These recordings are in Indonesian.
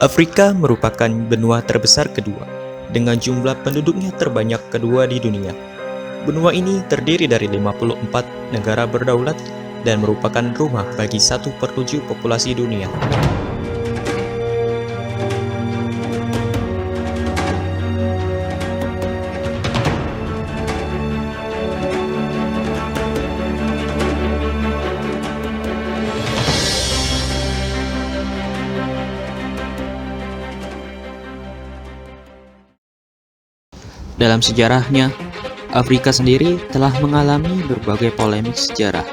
Afrika merupakan benua terbesar kedua, dengan jumlah penduduknya terbanyak kedua di dunia. Benua ini terdiri dari 54 negara berdaulat dan merupakan rumah bagi 1/7 populasi dunia. Dalam sejarahnya, Afrika sendiri telah mengalami berbagai polemik sejarah,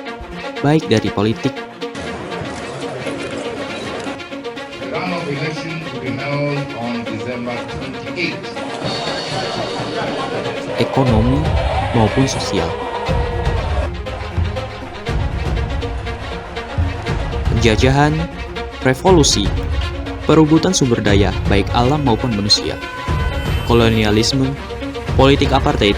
baik dari politik, The runoff election will be held on December 28. ekonomi, maupun sosial. Penjajahan, revolusi, perebutan sumber daya baik alam maupun manusia, kolonialisme, politik apartheid.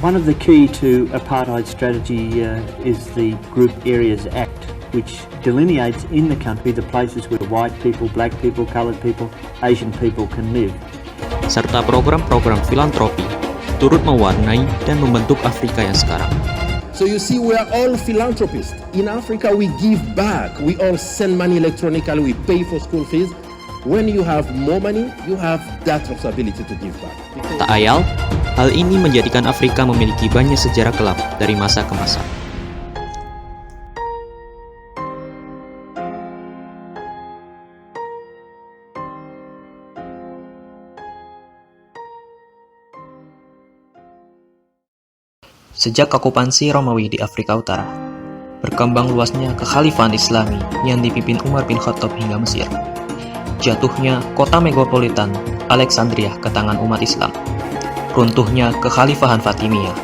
One of the key to apartheid strategy is the Group Areas Act, which delineates in the country the places where white people, black people, coloured people, Asian people can live. Serta program-program filantropi turut mewarnai dan membentuk Afrika yang sekarang. So you see, we are all philanthropists. In Africa, we give back. We all send money electronically. We pay for school fees. When you have more money, you have that responsibility to give back. Tak ayal, hal ini menjadikan Afrika memiliki banyak sejarah gelap dari masa ke masa. Sejak okupansi Romawi di Afrika Utara, berkembang luasnya kekhalifahan Islami yang dipimpin Umar bin Khattab hingga Mesir. Jatuhnya kota megapolitan Alexandria ke tangan umat Islam, runtuhnya kekhalifahan Fatimiyah,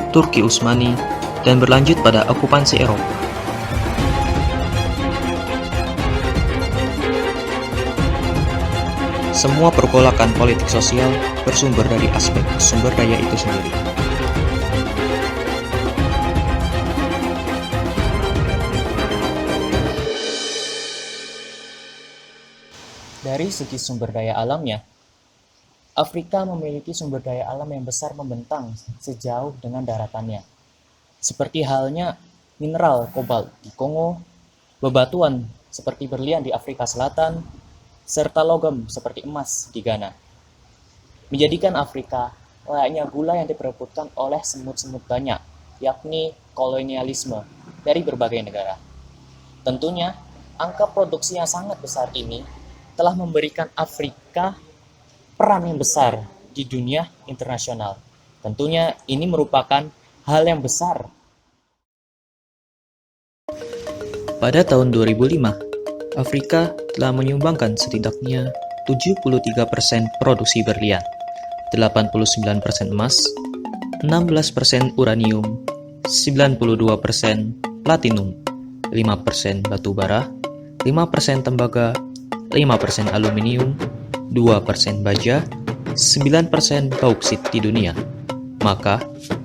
Turki Utsmani, dan berlanjut pada okupansi Eropa. Semua pergolakan politik sosial bersumber dari aspek sumber daya itu sendiri. Dari segi sumber daya alamnya, Afrika memiliki sumber daya alam yang besar membentang sejauh dengan daratannya. Seperti halnya mineral kobalt di Kongo, bebatuan seperti berlian di Afrika Selatan, serta logam seperti emas di Ghana. Menjadikan Afrika layaknya gula yang diperebutkan oleh semut-semut banyak, yakni kolonialisme dari berbagai negara. Tentunya, angka produksi yang sangat besar ini telah memberikan Afrika peran yang besar di dunia internasional. Tentunya ini merupakan hal yang besar. Pada tahun 2005, Afrika telah menyumbangkan setidaknya 73% produksi berlian, 89% emas, 16% uranium, 92% platinum, 5% batu bara, 5% tembaga, 5% aluminium, 2% baja, 9% bauksit di dunia. Maka,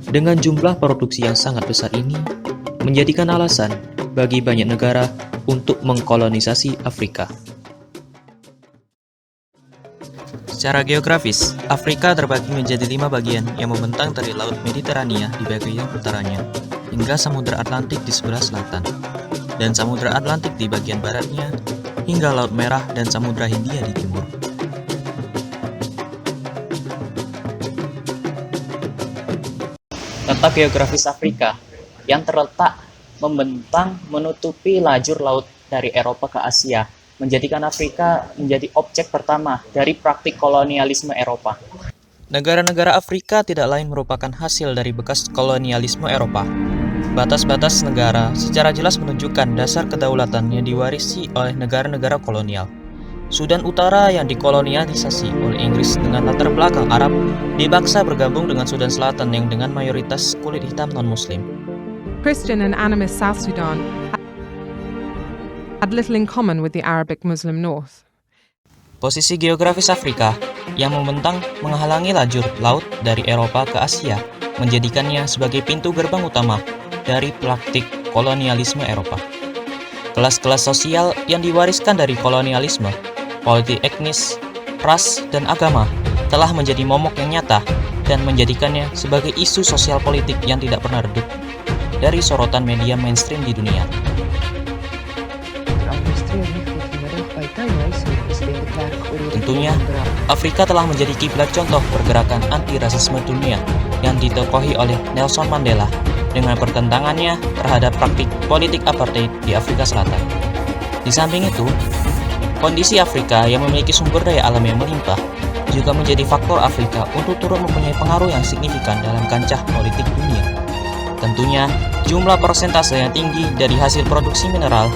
dengan jumlah produksi yang sangat besar ini, menjadikan alasan bagi banyak negara untuk mengkolonisasi Afrika. Secara geografis, Afrika terbagi menjadi 5 bagian yang membentang dari Laut Mediterania di bagian utaranya, hingga Samudra Atlantik di sebelah selatan, dan Samudra Atlantik di bagian baratnya, hingga Laut Merah dan Samudra Hindia di timur. Letak geografis Afrika yang terletak membentang menutupi lajur laut dari Eropa ke Asia, menjadikan Afrika menjadi objek pertama dari praktik kolonialisme Eropa. Negara-negara Afrika tidak lain merupakan hasil dari bekas kolonialisme Eropa. Batas-batas negara secara jelas menunjukkan dasar kedaulatan yang diwarisi oleh negara-negara kolonial. Sudan Utara yang dikolonialisasi oleh Inggris dengan latar belakang Arab dipaksa bergabung dengan Sudan Selatan yang dengan mayoritas kulit hitam non-Muslim. Christian and animist South Sudan had little in common with the Arabic Muslim North. Posisi geografis Afrika yang membentang menghalangi lajur laut dari Eropa ke Asia, menjadikannya sebagai pintu gerbang utama dari praktik kolonialisme Eropa. Kelas-kelas sosial yang diwariskan dari kolonialisme politik etnis, ras, dan agama telah menjadi momok yang nyata dan menjadikannya sebagai isu sosial politik yang tidak pernah redup dari sorotan media mainstream di dunia. Tentunya, Afrika telah menjadi kiblat contoh pergerakan anti-rasisme dunia yang ditokohi oleh Nelson Mandela dengan pertentangannya terhadap praktik politik apartheid di Afrika Selatan. Di samping itu, kondisi Afrika yang memiliki sumber daya alam yang melimpah juga menjadi faktor Afrika untuk turut mempunyai pengaruh yang signifikan dalam kancah politik dunia. Tentunya, jumlah persentase yang tinggi dari hasil produksi mineral,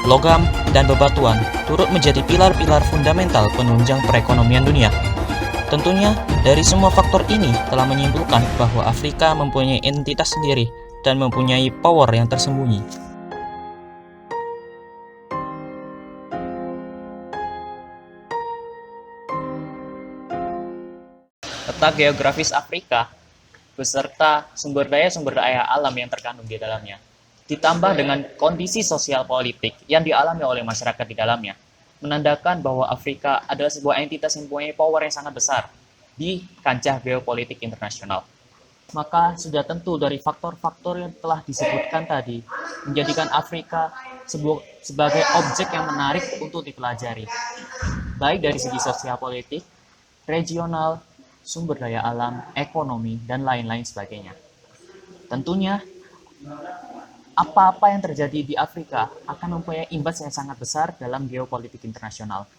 logam, dan bebatuan turut menjadi pilar-pilar fundamental penunjang perekonomian dunia. Tentunya, dari semua faktor ini telah menyimpulkan bahwa Afrika mempunyai entitas sendiri dan mempunyai power yang tersembunyi. Peta geografis Afrika beserta sumber daya alam yang terkandung di dalamnya, ditambah dengan kondisi sosial politik yang dialami oleh masyarakat di dalamnya, menandakan bahwa Afrika adalah sebuah entitas yang mempunyai power yang sangat besar di kancah geopolitik internasional. Maka sudah tentu dari faktor-faktor yang telah disebutkan tadi menjadikan Afrika sebagai objek yang menarik untuk dipelajari, baik dari segi sosial politik, regional, sumber daya alam, ekonomi, dan lain-lain sebagainya. Tentunya, apa-apa yang terjadi di Afrika akan mempunyai imbas yang sangat besar dalam geopolitik internasional.